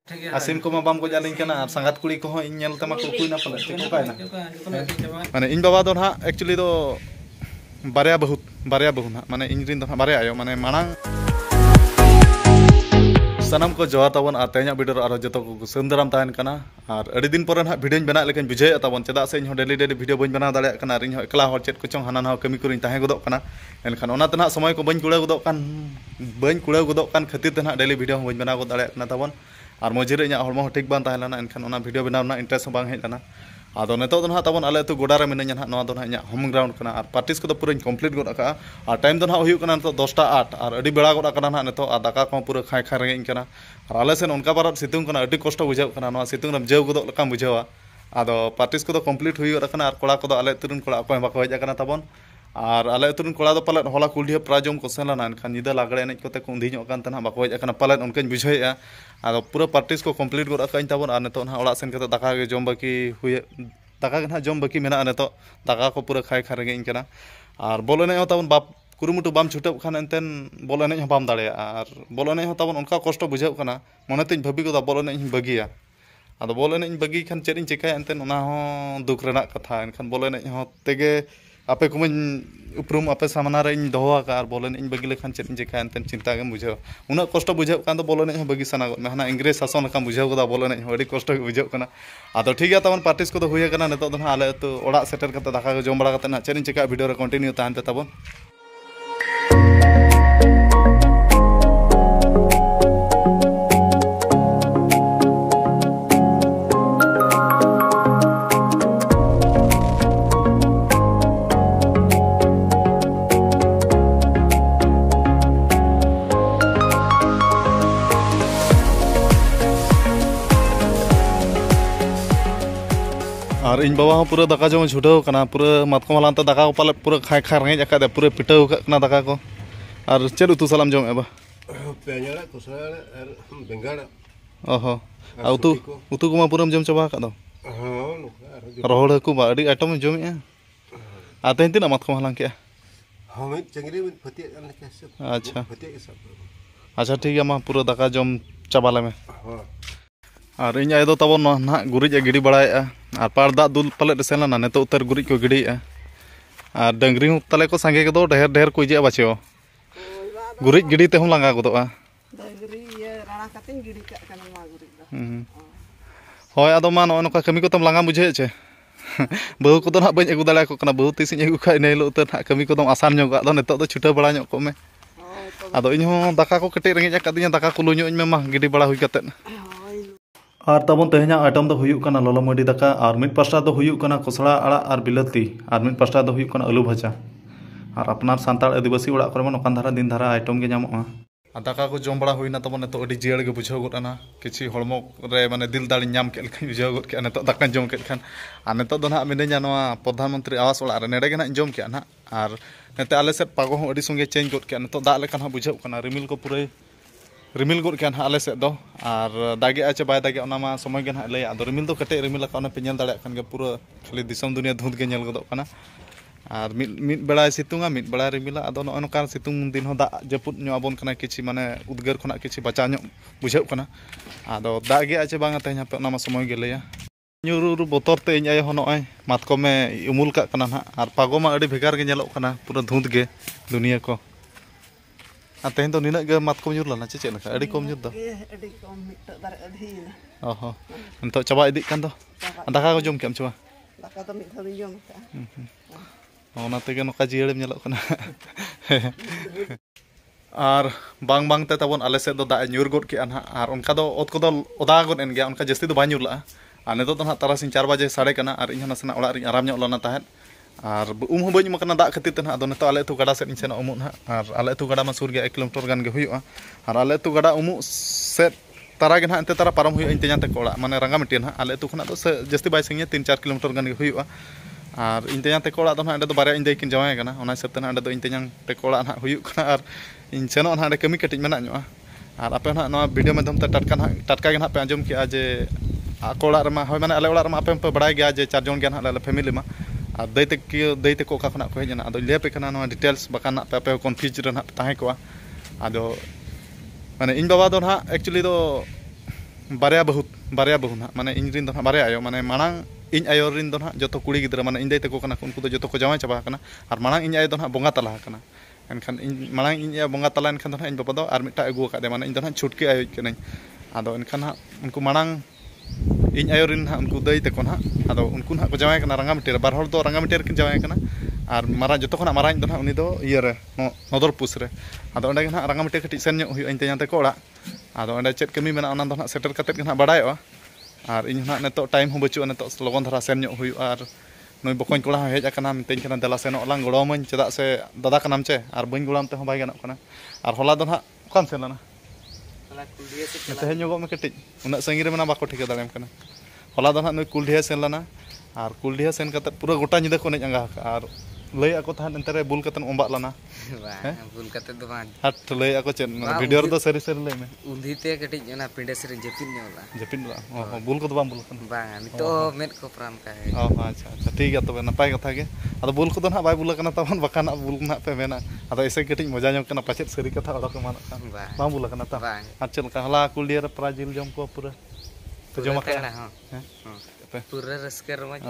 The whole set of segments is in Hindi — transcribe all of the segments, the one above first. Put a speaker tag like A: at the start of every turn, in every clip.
A: Asim ko mabam ko jaling kana sangat kuli ko in nyel tama ko kuina pala ko kaina mane in baba do ha actually do barya bahut na mane in rin do barya ayo mane manang sanam ko jawat tabon ar tenya video aro joto ko sundaram tahen kana ar adi din poran ha video bena lekan bujhe tabon cheda se in daily video bain bana dale kana rin ho ekla hor chet ko chong hanan ha kami kurin tahe godok kana enkan ona tana samay ko bain kula godok kan khatir tana daily video bain bana god dale kana tabon ar mojire nya hormo ठीक ban tahelana enkan ona video benaw na interest bang hej lana ado neto do na tabon ale tu godare menanya na no do na nya home ground kana ar parties ko do pura complete god aka ar time do na huyuk kana to 10 ta 8 ar adi bela god aka na neto adaka ko pura khai khai reng kana ar ale sen onka barat situng kana adi kosto bujau kana no situng ram jew godok lekam bujawa ado parties ko do complete huyuk kana ar kola ko do ale turun kola ko bako hej kana tabon আর আলে তুরুন কোলা দো পালেট হলা কুলডিয়া প্রাজম কোসেলা নান খান নিদা লাগড়ে এনে কোতে কুন্দি ᱧᱚᱜ ᱠᱟᱱ ᱛᱟᱱᱟ ᱵᱟᱠᱚ ᱦᱮᱡ ᱟᱠᱟᱱᱟ ᱯᱟᱞᱮᱱ ᱚᱱᱠᱟᱧ ᱵᱩᱡᱷᱟᱹᱣᱮᱜᱼᱟ ᱟᱫᱚ ᱯᱩᱨᱟᱹ ᱯᱟᱨᱴᱤᱥ ᱠᱚ ᱠᱚᱢᱯᱞᱤᱴ ᱜᱚᱫ ᱟᱠᱟᱧ ᱛᱟᱵᱚᱱ ᱟᱨ ᱱᱤᱛᱚᱜ ᱱᱟᱦᱟᱜ ᱚᱲᱟᱜ ᱥᱮᱱ ᱠᱟᱛᱮ ᱫᱟᱠᱟ ᱜᱮ ᱡᱚᱢ ᱵᱟᱹᱠᱤ ᱦᱩᱭᱩᱜ ᱫᱟᱠᱟ ᱜᱮ ᱱᱟᱦᱟᱜ ᱡᱚᱢ ᱵᱟᱹᱠᱤ ᱢᱮᱱᱟᱜᱼᱟ ᱱᱤᱛᱚᱜ ᱫᱟᱠᱟ ᱠᱚ ᱯᱩᱨᱟᱹ ᱠᱷᱟᱭ ᱠᱷᱟᱭ ᱨᱮᱸᱜᱮᱡ ᱤᱧ ᱠᱟᱱᱟ ᱟᱨ ᱵᱚᱞ ᱮᱱᱮᱡ ᱦᱚᱸ ᱛᱟᱵᱚᱱ ᱵᱟᱯ ᱠᱩᱨᱩᱢᱩᱴᱩ ᱵᱟᱢ ᱪᱷᱩᱴᱟᱹᱣ ᱠᱷᱟᱱ ᱮᱱᱛᱮᱱ ᱵᱚᱞ ᱮᱱᱮᱡ ᱦᱚᱸ ᱵᱟᱢ ᱫᱟᱲᱮᱭᱟᱜᱼᱟ ᱟᱨ ᱵᱚᱞ ᱮᱱᱮᱡ ᱦᱚᱸ ᱛᱟᱵᱚᱱ ᱚᱱᱠᱟ ᱠᱚᱥᱴᱚ ᱵᱩᱡᱷᱟᱹᱜ ᱠᱟᱱᱟ ᱢᱚᱱᱮᱛᱮᱧ ᱵᱷᱟᱹᱵᱤ ᱜᱚᱫᱟ ᱵᱚᱞ ᱮᱱᱮᱡ ᱤᱧ ᱵᱟᱹᱜᱤᱭᱟ ᱟᱫᱚ ᱵᱚᱞ ᱮᱱᱮᱡ ᱤᱧ ᱵᱟᱹᱜᱤ ᱠᱷᱟᱱ ᱪᱮᱫ ᱤᱧ ᱪᱮᱠᱟᱭᱟ ᱮᱱᱛᱮᱱ ᱚᱱᱟ ᱦᱚᱸ ᱫᱩᱠ ᱨᱮᱱᱟᱜ ᱠᱟᱛᱷᱟ ᱮᱱᱠᱷᱟन ᱵᱚᱞ ᱮᱱᱮᱡ ᱦᱚᱸ ᱛᱮᱜᱮ apे kumain uprum ape samana re in doho aka ar bolen in bagi lekhan chet in jeka enten cinta gem bujhau una kosto bujhau kan do bolen ho bagi sana god mehna ingres sason lekam bujhau goda bolen ho adi kosto ge bujhau kana ado thik ya tabon parties ko do huye kana neto do ale to oda setter kate daka ge jom bada kate na chet in jeka video re continue tahan te tabon और इन बाबा पूरा दाका जम छुटाव कना पूरा मतकम हलांता दाका को पाले पूरा खाय खाय रेंगे जाका दे पूरा पिटाव कना दाका को और चेद उतु सलाम जम एबा
B: पेñara कोसला बेंगाड़ा
A: ओहो आ उतु उतु को मा पूरा जम चबा का दो हां रोहड़ को बा अडी आइटम जम ए आ तेन तिना मतकम हलां के
B: हम चंगरी में फतिया अन के सब
A: अच्छा
B: फतिया के सब
A: अच्छा ठीक है मा पूरा दाका जम चबा ले में
B: हां
A: और इन आय दो तबन ना गुरिज गिडी बड़ाएआ और पार दा दुल पले सेन ना नेतो उतर गुरिज को गिडीएआ और डंगरी हूँ तले को संगे को ढेर ढेर को इजे बाचो गुरिज गिडी ते हूँ लंगा गोदोआ
C: डंगरी ये राणा काते गिडी का कना मा गुरिज
A: दा होय आदो मा नका कमी को तम लंगा बुझे छे बहु को तो ना बई अगु दाले को कना बहु तिसिन अगु खाय ने लो उतर ना कमी को तम आसान ᱧᱚᱜ आदो नेतो दो छुटा बड़ा ᱧᱚᱜ को में आदो इन हूँ दाका को कटे रेंगे जाका दाका को लुñो इन में मा गिडी बड़ा हुई कते और तबन तेहना आइटम दो हुयुक कना लोलो मडी दाका और मिड पास्टा दो हुयुक कना कोसड़ा आड़ा और बिलाती और मिड पास्टा दो हुयुक कना आलू भाजा और अपनार सांताल आदिवासी ओड़ा करे नोकान धारा दिन धारा आइटम गे ᱧᱟᱢᱚᱜᱼᱟ दाका को जम बड़ा हुईना तबन नेतो अडी जियाड़ गे बुझाव गोदना किछि हड़मो रे माने दिल दाड़ी ᱧᱟᱢ के लखा बुझाव गोद के नेतो दाका जम के खान और नेतो दो ना मिनेजा नोआ प्रधानमंत्री आवास ओड़ा रे नेडे गे ना जम के ना और नेते आले सेट पागो हो अडी संगे चेंज गोद के नेतो दा लेखान हा बुझाव कना रिमिल को पूरे रिमिल गोद के आले से दो और दागे आचे बाय दागे ओना मा समय गे ना लय आदो रिमिल दो कटे रिमिल का ओना पे नेल दाड़े खान गे पूरा खाली दिसम दुनिया धुंध गे नेल गोदो कना और मिड बेड़ा सितुंगा मिड बेड़ा रिमिला आदो नो नोकार सितुंग दिन हो दा जपुत ᱧᱚ आबोन कना किछि माने उद्गार खना किछि बचा ᱧᱚ बुझाव कना आदो दागे आचे बांगा तेहना पे ओना मा समय गे लया ᱧᱩᱨᱩ बोतर ते इन आय हो नय मातकमे उमुल का कना ना और पागो मा अडी भेगार गे नेलोक कना पूरा धुंध गे दुनिया को आ तेहन तो निना गे मातकम ᱧᱩᱨ लना चे लका अडी कम ᱧᱩᱨ दो
C: अडी कम मिट दार अधी ना
A: ओहो तो चबा इदी कान दो दाका को जम केम चबा
C: दाका तो मिट धरि जम का
A: ओना तेगे नका जियड़ेम नेलोक कना और बांग बांग ते तबन आले से दो दा ᱧᱩᱨ गोद के ना और उनका दो ओत को दो ओदा गोद एन गया उनका जस्ती दो बा ᱧᱩᱨ ला और नेतो तो ना तारासिन 4 बजे साढ़े कना और इन नसना ओड़ा रि आराम ᱧᱚᱜ लना ताहेन और उम बी मकना दा खातिर ते ना दो नेतो आले तु गड़ा से सेन उमुक ना और आले तु गड़ा मा सुर गया 1 किलोमीटर गान गे हुयुआ और आले तु गड़ा उमुक से तारा गे ना एंते तारा पारम हुयुआ इन तेजा ते कोड़ा माने रंगा मिटिन हा आले तु खना तो जस्ती बाय संगे 3-4 किलोमीटर गान गे हुयुआ और इन तेजा ते कोड़ा दो ना दो बारे इन दे किन जमाय कना ओना हिसाब ते ना दो इन तेजा ते कोड़ा ना हुयुक कना और इन सेनो ना कमी कटिज मेना ᱧᱚᱜᱼᱟ और आपे ना नवा वीडियो माध्यम ते टटका गे ना पे आंजम किया जे कोड़ा रमा होय माने आले ओड़ा रमा आपे पे बड़ाय गया जे 4 जन गे ना आले फैमिली मा और दैते को खना को हेजना अदो ले पे कना नवा डिटेल्स बकाना पे पे कन्फ्यूज रे ना ताहे को अदो माने इन बाबा दो ना एक्चुअली दो बारे बहु ना माने इन रिन दो ना बारे आयो माने मांग इन आयो रिन दो ना जतो कुड़ी गिद्रा माने इन दे तको कना उनको दो जतो को जावाई चाबा कना आर मांग इन आयो दो ना बोंगा तला कना एनखान इन मांग इन आयो बोंगा तला एनखान दो ना इन बाबा दो आर मिटा अगु का दे माने इन दो ना छुटकी आयो कना आदो एनखान हा उनको मांग इन आयो रिन हा उनको दई तको ना आदो उनको ना को जावाई कना रंगामिटेर बार हर दो रंगामिटेर किन जावाई कना आर मारा जतो खना मारा इन दो ना उनी दो इये रे नदर पुस रे आदो ओंडे ना रंगामिटेर कटि सेन ᱧᱚᱜ हुई इन तेया ते कोड़ा आदो ओंडे चेत कमी मेना ओना दो ना सेटर कतेत के ना बाडायवा आर इन ना नेतो टाइम हो बचु नेतो लगन धरा सेन ᱧᱚᱜ हुई आर नई बकन कोड़ा हेज आकना मितेन कना दला सेनो लांग गड़ोमन चेदा से दादा कनाम चे आर बइन गुलाम ते हो बाय गानोक कना आर होला दो ना ओकाम सेन लना होला कुलडिया से तेहे ᱧᱚᱜᱚ मे कटि उना संगी रे मना बाको ठिका दाड़ेम कना होला दो ना नई कुलडिया सेन लना आर कुलडिया सेन कते पूरा गोटा निदा को नेज आंगा आर लई ako tahan entere bul katen ombak lana
D: bul kate do bang
A: hat lei ako chen video do seri seri lei me
D: undi te kati ona pinde seri jepin la
A: bul ko do bang bul kan
D: bang ami to met ko pram ka
A: acha acha ठीक है तबे नपाय कथा गे आदो बुल को दो ना bye bull kana तबन Bakana bull ना पे मेना आदो ऐसे कटिज मजा ᱧᱚᱜ kana पचेत सरी कथा ओडा को मानक kan bang बुल kana ता अच्छा का हला कुलडिया रे प्राजिल जम को पूरा तो जमा का हां
D: पूरा रस्कर मज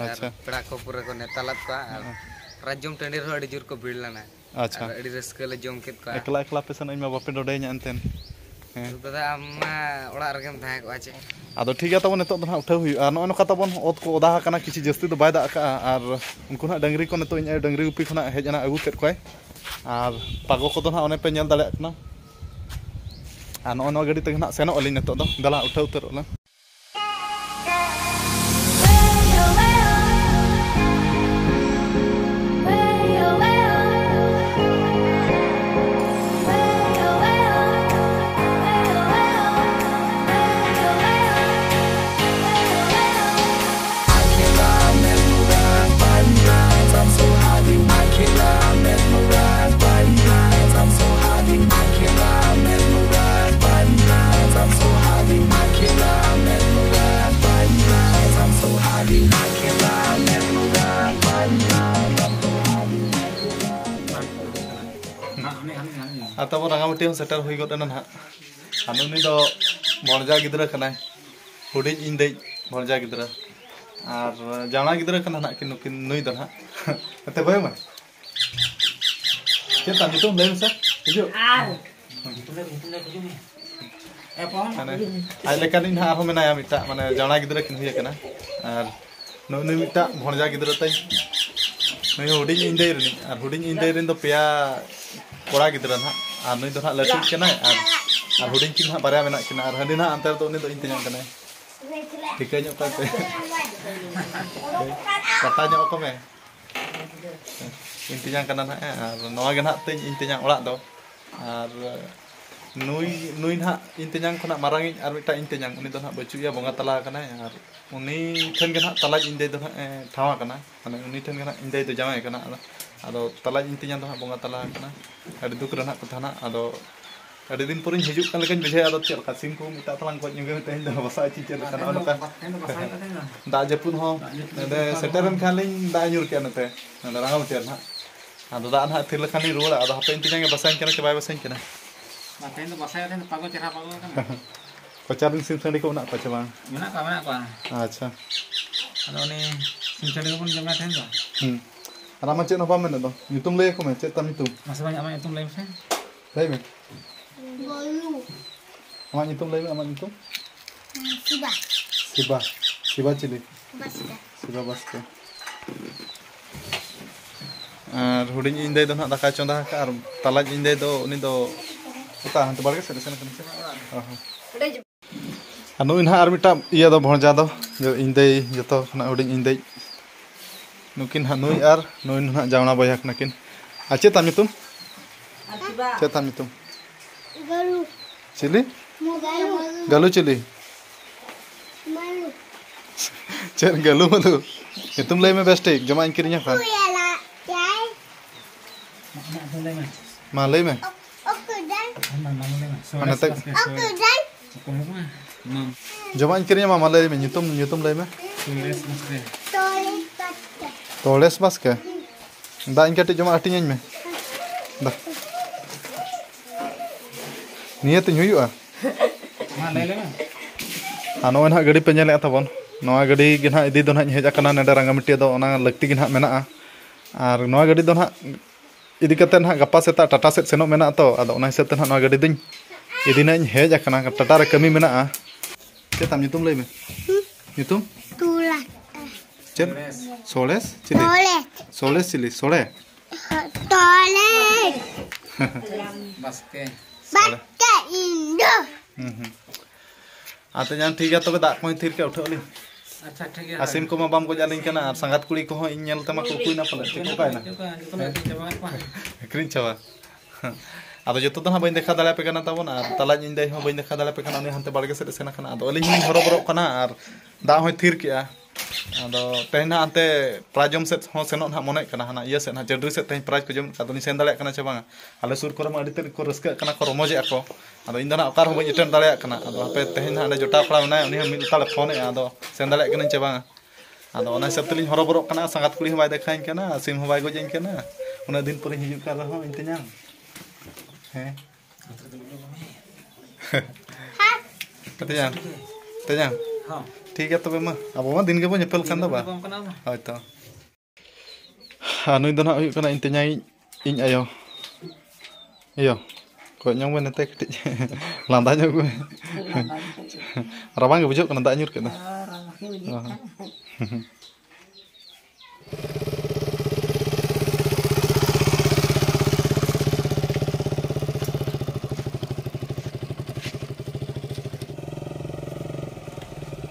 D: पड़ा को पूरा को नेतालत का राजम टंडीर हो अडी जोर को भीड़ लाना
A: अच्छा
D: अडी रस्कर ले जम केत का
A: एकला एकला पेसन इमा बापे डोडे nya enten
D: दादा अम्मा ओड़ा रगेम थाय को आचे
A: आदो ठीक है तबन नेतो दो ना उठाव हुई आ नो नका तबन ओत को ओदा kana किछि जस्ती दो बाय दा का आर उनको ना डंगरी को नेतो इन डंगरी गुपी खना हेज ना अगु केत कोय आर पागो को दो ना ओने पे नेल दाले ना आ नो नो गाड़ी ते ना सेनो अली नेतो दो दला उठाव उतर ला तब रंगामटी सेटर हुई गना ना उनी दो भणजा गिद्रा कना हुडी इन दे भणजा गिद्रा और जाना गिद्रा कना ना कि नुकिन नुई दो ना ते भाई मा चेता नितुम ले से हिजो आई लेकानी ना आरो मेनाया मिटा माने जाना गिद्रा किन हुई कना और नुई मिटा भणजा गिद्रा तई नुई हुडी इन दे रनी और हुडी इन दे रिन दो पेया कोड़ा गिद्रा ना और नुई दो ना लटू कना और हुडिंग किन बारे मेना किना और हनी ना अंतर तो उनी दो इन तिना कना ठीक है ᱧᱚᱜ ᱠᱟᱛᱮ कटा ᱧᱚᱜ को में इन तिना कना ना और नवा गे ना ते इन तिना ओड़ा दो और नुई ना इन तिना खना मारांग और मिटा इन तिना उनी दो ना बचुया बोंगा तला कना और उनी ठन गे ना तला इन दे दो ना ठावा कना माने उनी ठन गे ना इन दे दो जामाय कना आदो तला इन तिना दो ना बोंगा तला कना अडी दुख रना कथा ना आदो अड़ी दिन पर हिजुक kan lekan bejaya adat cel kasim ko mita talang ko nyuge tehin da basa ci cel kan ono kan da jepun ho de seteran khalin da nyur ke nate da rangam tel na ado da na thil khani rola ado hape intinya nge basain kana ke bai basain kana
E: na tehin da basaya tehin pago cerah pago kan
A: pacarin sim sandi ko na pa cema
E: mana ka
A: acha
E: ado ni sim sandi ko pun jamna tehin do
A: Rama cek napa men do nyutum le ko me cek tam itu
E: masih banyak amat itu lain sen
A: lai me Amak nyitung lagi, amak nyitung? Siba cili. Siba baske. Huding indai do nak daka condah ka ar talaj indai do ni do uta hantu barge sere sene kan. Anu inha ar mita iya do bhonja do jo indai joto na huding indai. Nukin hanui ar nuin na jauna boyak nakin. Ache tam nyitung? Ache tam nyitung. Galu. Cili? Galu cili. Malu. Cek galu malu. Itu mulai me best take. Jama inkirnya kan? Malay me. Mana tak? Jama inkirnya mama malay me. Nyutum lay me. Toles mas ke? Da inkati jama artinya me. Da. Niat nyuyu ah.
E: Mana lele me?
A: ᱟᱨ ᱱᱚᱜᱼᱚᱭ ᱱᱟᱦᱟᱜ ᱜᱟᱹᱰᱤ ᱯᱮ ᱧᱮᱞᱮᱫᱼᱟ ᱛᱟᱵᱚᱱ ᱱᱚᱣᱟ ᱜᱟᱹᱰᱤ ᱜᱮ ᱱᱟᱦᱟᱜ ᱤᱫᱤ ᱫᱚ ᱱᱟᱦᱟᱜ ᱦᱮᱡ ᱟᱠᱟᱱᱟ ᱱᱚᱰᱮ ᱨᱟᱸᱜᱟᱢᱟᱹᱴᱤ ᱫᱚ ᱚᱱᱟ ᱞᱟᱹᱠᱛᱤ ᱜᱮ ᱱᱟᱦᱟᱜ ᱢᱮᱱᱟᱜᱼᱟ ᱟᱨ ᱱᱚᱣᱟ ᱜᱟᱹᱰᱤ ᱫᱚ ᱱᱟᱦᱟᱜ ᱤᱫᱤ ᱠᱟᱛᱮ ᱱᱟᱦᱟᱜ ᱜᱟᱯᱟ ᱥᱮᱛᱟᱜ ᱴᱟटा ᱥᱮᱫ ᱥᱮᱱᱚᱜ ᱢᱮᱱᱟᱜᱼᱟ ᱛᱚ ᱟᱫᱚ ᱚᱱᱟ ᱦᱤᱥᱟᱹᱵ ᱛᱮ ᱱᱟᱦᱟᱜ ᱱᱚᱣᱟ ᱜᱟᱹᱰᱤ ᱫᱚᱧ ᱤᱫᱤ ᱱᱟᱜ ᱦᱮᱡ ᱟᱠᱟᱱᱟ ᱴᱟटा ᱨᱮ ᱠᱟᱹᱢᱤ ᱢᱮᱱᱟᱜᱼᱟ ᱪᱮᱫ ᱛᱟᱢ ᱧᱩᱛᱩᱢ ᱞᱟᱹᱭ ᱢᱮ ᱧᱩᱛᱩम चल सोलेस चिली सोलेस चिली सोले
E: Baske.
A: आते जान ठीक है तबे दाग कोई थीर के उठा ली
E: अच्छा ठीक है
A: आसिम को माबाम को जालिन कना और संगात कुड़ी को इन नेल तमा को कुई ना पले ठीक को कायना क्रीन चावा आदो जतो तो बइन देखा दाले पे कना तबन और तला इन दे हो बइन देखा दाले पे कना उनी हनते बाड़गे से सेना कना आदो अलिन हिन हरो बरो कना और दा हो थीर किया आदो तेना अंते प्राजम से हो सेनो ना मने कना हना ये से ना जडरी से तेन प्राज को जम आदो नि सेन दाले कना चे बांगा आले सुर को अडी ते को रस्का कना को रमोजे ako आदो इन दना ओकार हो बइन अटेंड दाले कना आदो पे तेन ना जोटा पड़ा ना उनी मिल ताले फोन ए आदो सेन दाले कना चे बांगा आदो ओना सब तलिन हरो बरो कना संगात कुड़ी हो बाय देखाइन कना सिम हो बाय गोजेन कना उना दिन पर हिजु का रहो इन तेना हैं तेना
E: हाँ
A: ठीक है तबे मा अब मा दिन के बो नेपल खान बा होयतो नुई दो ना हुई कना इन तेना इन आयो iyo ko nyong ben nete keti landa nyok rabang ge bujok kana da nyur kana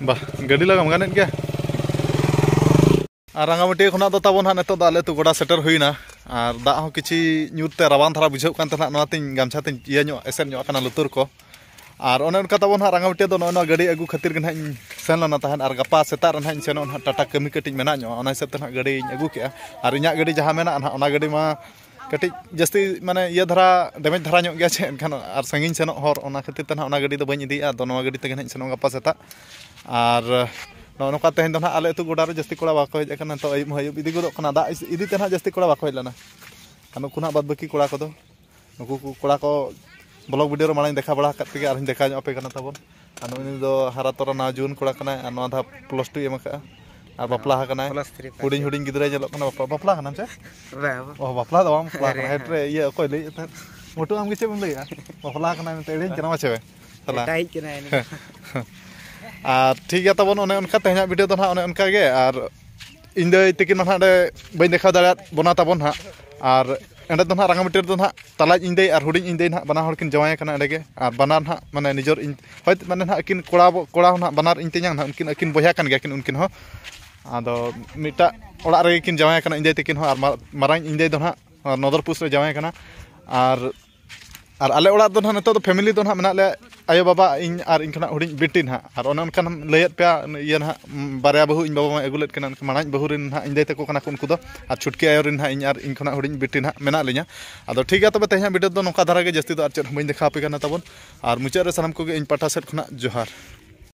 A: bah gadi lagam ganet ge Rangamati khona do tabon ha neto da ale tu goda setter huina ar da ho kichi nyurte rabang thara bujhau kan tana no tin gamcha tin iya nyo esen nyo kana lutur ko ar onen ka tabon ha Rangamati do no gadi agu khatir gen ha sen lana tahan ar gapa setar ran ha senon ha tata kami keting mena nyo ona hisab tan ha gadi agu ke ar inya gadi jaha mena ona gadi ma ketik jasti mane iya dhara damage dhara nyo gya che enkan ar sangin senok hor ona khatir tan ona gadi do bain idi a do no gadi te gen ha senon gapa seta ar no noka tehen do na ale tu goda re jasti kola bako hej akana to ayub hayub idi godok kana da idi ten ha jasti kola bako hej lana anu kuna bad baki kola ko do nuku kola ko blog video re malang dekha bada kat tege arhin dekha nyo ape kana tabon anu ini do hara tora na jun kola kana anu adha plus 2 emaka ar bapla ha kana huding huding gidra jelok kana bapla kana che oh bapla do bapla head re iya koy lei moto am ge che bum lei bapla kana te rin kana che sala
D: tai kena ini
A: আর ঠিক আছে তখন অনেক অনকা তেহনা ভিডিও তো না অনেক অনকা গে আর ইন্দে তিকিন না হাডে বই দেখা দাঁড়াত বনা তাবন হা আর এন্ডে তো না রাঙ্গামাটি তো না তালাজ ইন্দে আর হুডিং ইন্দে না বানা হড় কিন জমায় কানা এডেগে আর বানার না মানে নিজর হয়তো মানে না কিন কোড়া না বানার ইনতে ᱧang না উনকিন বহিয়া কান গিয়া কিন উনকিন হ আদো মিটা ওড়া রে কিন জমায় কানা ইন্দে তিকিন হ আর মারাং ইন্দে তো না নদরপুস রে জমায় কানা আর আলে ওড়া তো না নতো তো ফ্যামিলি তো না মেনা লে ayo baba इन और इन खना हुडिं बिटिन हा और ओनन kan लेयत पे ये ना बारया बहु इन बाबा मा एगुलेट कना मानाज बहु रिन हा इन देते को कना उनको दो और छुटकी आयो रिन हा इन और इन खना हुडिं बिटिन हा मेना लिया आदो ठीक है तबे तेहा वीडियो दो नोका धारा के जस्ती दो आर चेत हम देखा पे कना तबन और मुचार रे सनम को इन पाटा सेट खना जोहार।